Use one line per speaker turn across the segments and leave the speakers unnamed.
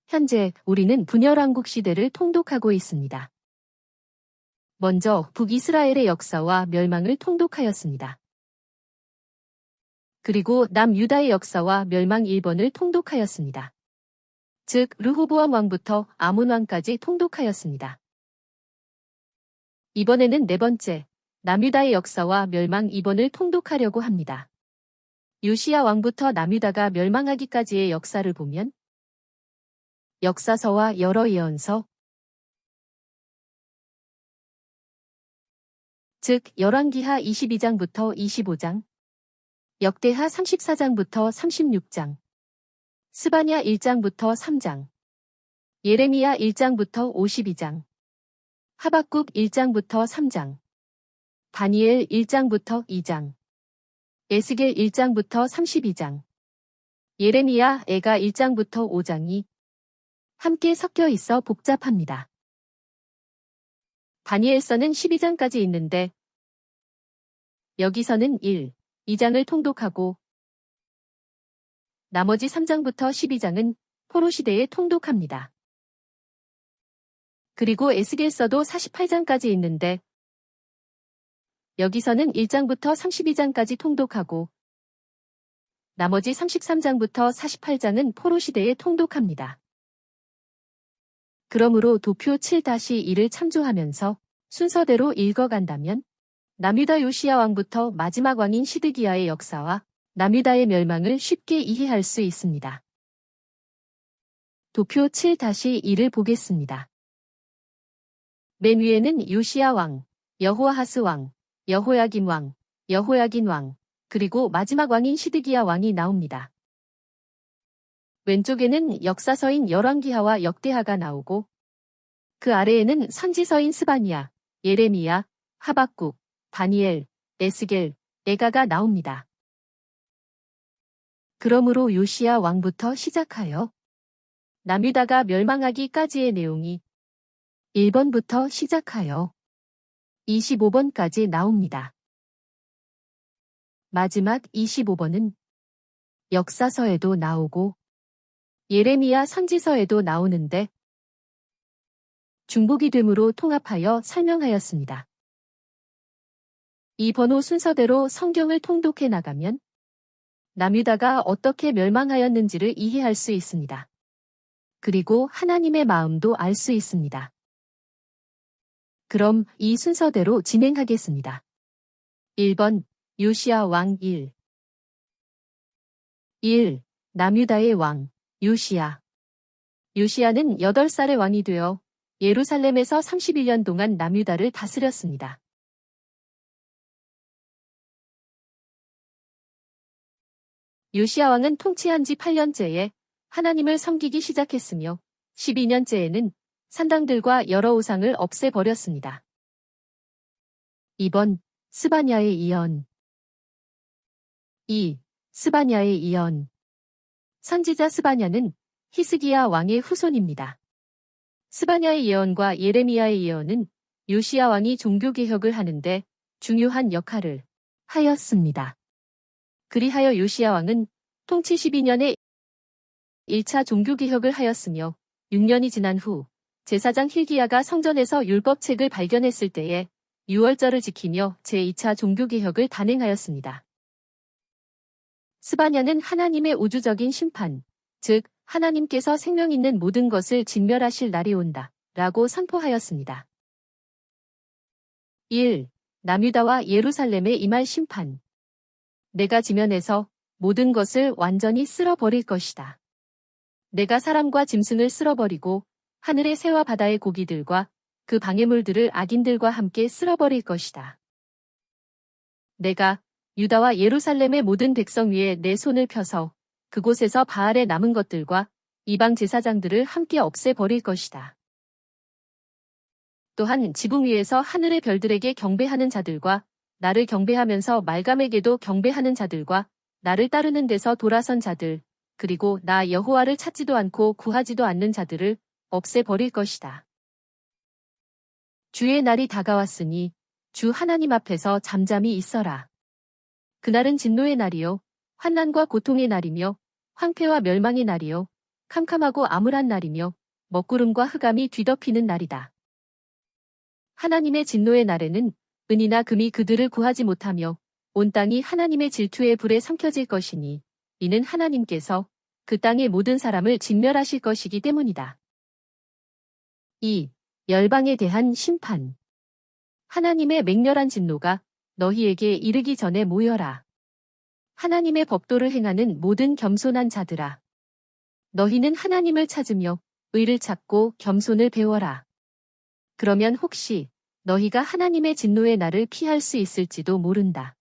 현재 우리는 분열왕국 시대를 통독하고 있습니다. 먼저 북이스라엘의 역사와 멸망을 통독하였습니다. 그리고 남유다의 역사와 멸망 1번을 통독하였습니다. 즉 르호보암 왕부터 아몬 왕까지 통독하였습니다. 이번에는 네 번째, 남유다의 역사와 멸망 2번을 통독하려고 합니다. 요시야 왕부터 남유다가 멸망하기까지의 역사를 보면 역사서와 여러 예언서, 즉 열왕기하 22장부터 25장, 역대하 34장부터 36장, 스바냐 1장부터 3장, 예레미야 1장부터 52장, 하박국 1장부터 3장, 다니엘 1장부터 2장, 에스겔 1장부터 32장, 예레미야 에가 1장부터 5장이 함께 섞여 있어 복잡합니다. 다니엘서는 12장까지 있는데 여기서는 1, 2장을 통독하고 나머지 3장부터 12장은 포로 시대에 통독합니다. 그리고 에스겔서도 48장까지 있는데 여기서는 1장부터 32장까지 통독하고 나머지 33장부터 48장은 포로 시대에 통독합니다. 그러므로 도표 7-2를 참조하면서 순서대로 읽어간다면 남유다 요시야 왕부터 마지막 왕인 시드기야의 역사와 남유다의 멸망을 쉽게 이해할 수 있습니다. 도표 7-2를 보겠습니다. 맨 위에는 요시야 왕, 여호아하스 왕, 여호야김 왕, 여호야긴 왕, 그리고 마지막 왕인 시드기야 왕이 나옵니다. 왼쪽에는 역사서인 열왕기하와 역대하가 나오고 그 아래에는 선지서인 스바냐, 예레미야, 하박국, 다니엘, 에스겔, 에가가 나옵니다. 그러므로 요시야 왕부터 시작하여 남유다가 멸망하기까지의 내용이 1번부터 시작하여 25번까지 나옵니다. 마지막 25번은 역사서에도 나오고 예레미야 선지서에도 나오는데 중복이 되므로 통합하여 설명하였습니다. 이 번호 순서대로 성경을 통독해 나가면 남유다가 어떻게 멸망하였는지를 이해할 수 있습니다. 그리고 하나님의 마음도 알 수 있습니다. 그럼 이 순서대로 진행하겠습니다. 1번 요시야 왕 1 남유다의 왕 요시야. 요시야는 8살의 왕이 되어 예루살렘에서 31년 동안 남유다를 다스렸습니다. 요시야 왕은 통치한 지 8년째에 하나님을 섬기기 시작했으며 12년째에는 산당들과 여러 우상을 없애버렸습니다. 2번 스바냐의 예언 2. 스바냐의 예언. 선지자 스바냐는 히스기야 왕의 후손입니다. 스바냐의 예언과 예레미야의 예언은 요시야 왕이 종교개혁을 하는데 중요한 역할을 하였습니다. 그리하여 요시야 왕은 통치 12년에 1차 종교개혁을 하였으며 6년이 지난 후 제사장 힐기야가 성전에서 율법책을 발견했을 때에 유월절을 지키며 제2차 종교개혁을 단행하였습니다. 스바냐는 하나님의 우주적인 심판, 즉 하나님께서 생명 있는 모든 것을 진멸하실 날이 온다 라고 선포하였습니다. 1. 남유다와 예루살렘에 임할 심판. 내가 지면에서 모든 것을 완전히 쓸어버릴 것이다. 내가 사람과 짐승을 쓸어버리고 하늘의 새와 바다의 고기들과 그 방해물들을 악인들과 함께 쓸어버릴 것이다. 내가 유다와 예루살렘의 모든 백성 위에 내 손을 펴서 그곳에서 바알의 남은 것들과 이방 제사장들을 함께 없애버릴 것이다. 또한 지붕 위에서 하늘의 별들에게 경배하는 자들과 나를 경배하면서 말감에게도 경배하는 자들과 나를 따르는 데서 돌아선 자들, 그리고 나 여호와를 찾지도 않고 구하지도 않는 자들을 없애버릴 것이다. 주의 날이 다가왔으니 주 하나님 앞에서 잠잠히 있어라. 그날은 진노의 날이요 환난과 고통의 날이며 황폐와 멸망의 날이요 캄캄하고 암울한 날이며 먹구름과 흑암이 뒤덮이는 날이다. 하나님의 진노의 날에는 은이나 금이 그들을 구하지 못하며 온 땅이 하나님의 질투의 불에 삼켜질 것이니 이는 하나님께서 그 땅의 모든 사람을 진멸하실 것이기 때문이다. 2. 열방에 대한 심판. 하나님의 맹렬한 진노가 너희에게 이르기 전에 모여라. 하나님의 법도를 행하는 모든 겸손한 자들아. 너희는 하나님을 찾으며 의를 찾고 겸손을 배워라. 그러면 혹시 너희가 하나님의 진노의 날을 피할 수 있을지도 모른다.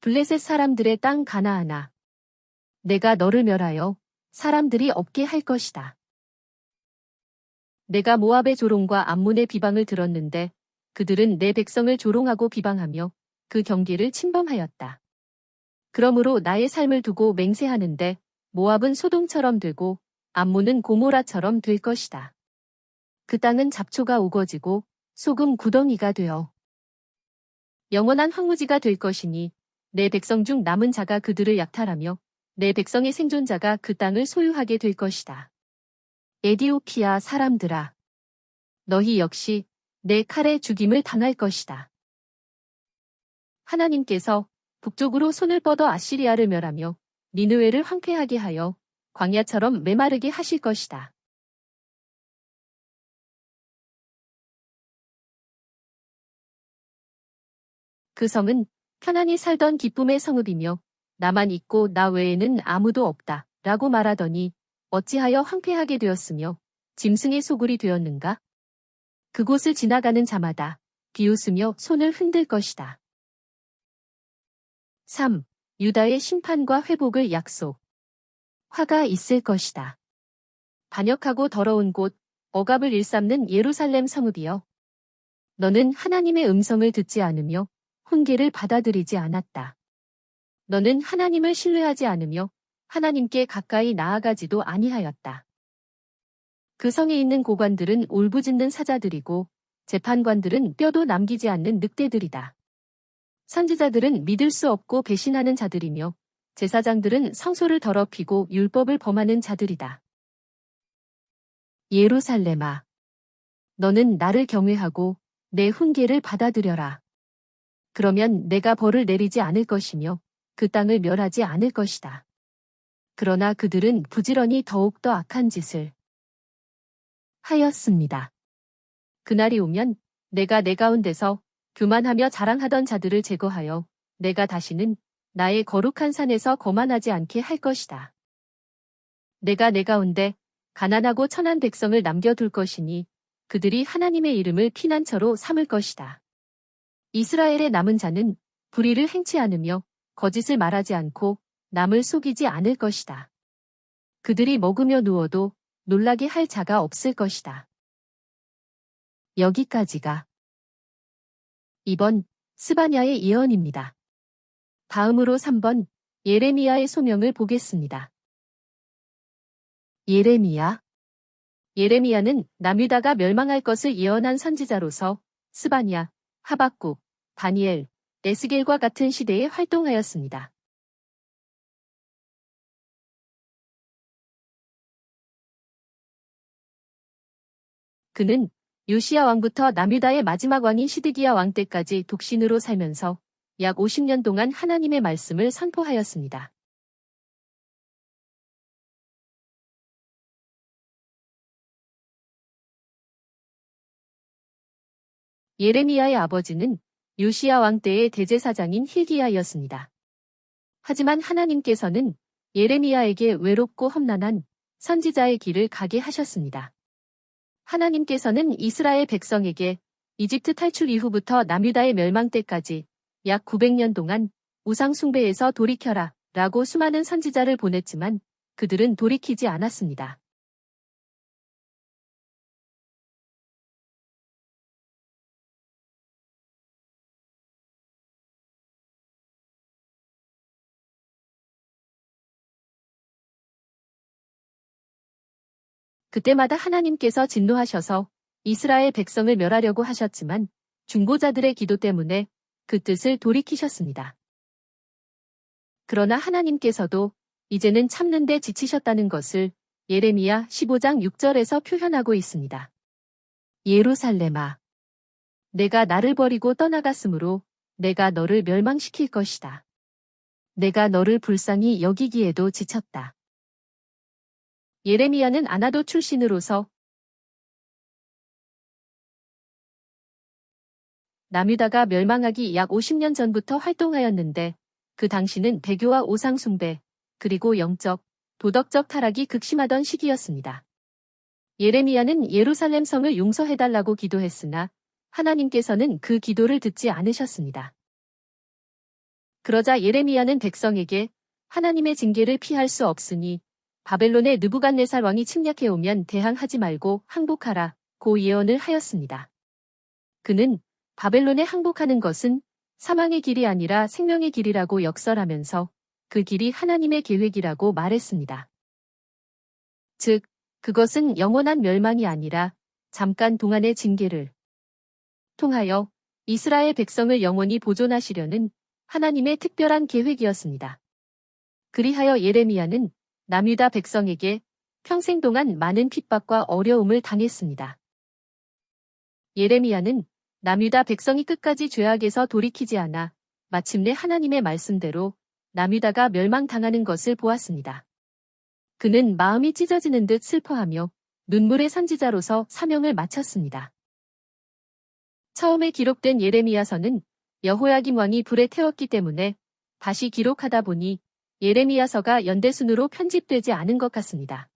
블레셋 사람들의 땅 가나안아. 내가 너를 멸하여 사람들이 없게 할 것이다. 내가 모압의 조롱과 암몬의 비방을 들었는데 그들은 내 백성을 조롱하고 비방하며 그 경계를 침범하였다. 그러므로 나의 삶을 두고 맹세하는데 모압은 소돔처럼 되고 암몬은 고모라처럼 될 것이다. 그 땅은 잡초가 우거지고 소금 구덩이가 되어 영원한 황무지가 될 것이니 내 백성 중 남은 자가 그들을 약탈하며 내 백성의 생존자가 그 땅을 소유하게 될 것이다. 에디오피아 사람들아, 너희 역시 내 칼에 죽임을 당할 것이다. 하나님께서 북쪽으로 손을 뻗어 아시리아를 멸하며 니느웨를 황폐하게 하여 광야처럼 메마르게 하실 것이다. 그 성은 편안히 살던 기쁨의 성읍이며 나만 있고 나 외에는 아무도 없다 라고 말하더니 어찌하여 황폐하게 되었으며 짐승의 소굴이 되었는가? 그곳을 지나가는 자마다 비웃으며 손을 흔들 것이다. 3. 유다의 심판과 회복을 약속. 화가 있을 것이다. 반역하고 더러운 곳, 억압을 일삼는 예루살렘 성읍이여. 너는 하나님의 음성을 듣지 않으며 훈계를 받아들이지 않았다. 너는 하나님을 신뢰하지 않으며 하나님께 가까이 나아가지도 아니하였다. 그 성에 있는 고관들은 울부짖는 사자들이고 재판관들은 뼈도 남기지 않는 늑대들이다. 선지자들은 믿을 수 없고 배신하는 자들이며 제사장들은 성소를 더럽히고 율법을 범하는 자들이다. 예루살렘아, 너는 나를 경외하고 내 훈계를 받아들여라. 그러면 내가 벌을 내리지 않을 것이며 그 땅을 멸하지 않을 것이다. 그러나 그들은 부지런히 더욱더 악한 짓을 하였습니다. 그날이 오면 내가 내 가운데서 교만하며 자랑하던 자들을 제거하여 내가 다시는 나의 거룩한 산에서 거만하지 않게 할 것이다. 내가 내 가운데 가난하고 천한 백성을 남겨둘 것이니 그들이 하나님의 이름을 피난처로 삼을 것이다. 이스라엘의 남은 자는 불의를 행치 않으며 거짓을 말하지 않고 남을 속이지 않을 것이다. 그들이 먹으며 누워도 놀라게 할 자가 없을 것이다. 여기까지가 이번 스바냐의 예언입니다. 다음으로 3번 예레미야의 소명을 보겠습니다. 예레미야. 예레미야는 남유다가 멸망할 것을 예언한 선지자로서 스바냐, 하박국, 다니엘, 에스겔과 같은 시대에 활동하였습니다. 그는 요시야 왕부터 남유다의 마지막 왕인 시드기야 왕 때까지 독신으로 살면서 약 50년 동안 하나님의 말씀을 선포하였습니다. 예레미야의 아버지는 요시야 왕 때의 대제사장인 힐기야였습니다. 하지만 하나님께서는 예레미야에게 외롭고 험난한 선지자의 길을 가게 하셨습니다. 하나님께서는 이스라엘 백성에게 이집트 탈출 이후부터 남유다의 멸망 때까지 약 900년 동안 우상 숭배에서 돌이켜라 라고 수많은 선지자를 보냈지만 그들은 돌이키지 않았습니다. 그때마다 하나님께서 진노하셔서 이스라엘 백성을 멸하려고 하셨지만 중보자들의 기도 때문에 그 뜻을 돌이키셨습니다. 그러나 하나님께서도 이제는 참는데 지치셨다는 것을 예레미야 15장 6절에서 표현하고 있습니다. 예루살렘아, 내가 나를 버리고 떠나갔으므로 내가 너를 멸망시킬 것이다. 내가 너를 불쌍히 여기기에도 지쳤다. 예레미야는 아나도 출신으로서 남유다가 멸망하기 약 50년 전부터 활동하였는데 그 당시는 배교와 오상 숭배, 그리고 영적, 도덕적 타락이 극심하던 시기였습니다. 예레미야는 예루살렘 성을 용서해달라고 기도했으나 하나님께서는 그 기도를 듣지 않으셨습니다. 그러자 예레미야는 백성에게 하나님의 징계를 피할 수 없으니 바벨론의 느부갓네살 왕이 침략해오면 대항하지 말고 항복하라 고 예언을 하였습니다. 그는 바벨론에 항복하는 것은 사망의 길이 아니라 생명의 길이라고 역설하면서 그 길이 하나님의 계획이라고 말했습니다. 즉, 그것은 영원한 멸망이 아니라 잠깐 동안의 징계를 통하여 이스라엘 백성을 영원히 보존하시려는 하나님의 특별한 계획이었습니다. 그리하여 예레미야는 남유다 백성에게 평생 동안 많은 핍박과 어려움을 당했습니다. 예레미야는 남유다 백성이 끝까지 죄악에서 돌이키지 않아 마침내 하나님의 말씀대로 남유다가 멸망당하는 것을 보았습니다. 그는 마음이 찢어지는 듯 슬퍼하며 눈물의 선지자로서 사명을 마쳤습니다. 처음에 기록된 예레미야서는 여호야김 왕이 불에 태웠기 때문에 다시 기록하다 보니 예레미야서가 연대순으로 편집되지 않은 것 같습니다.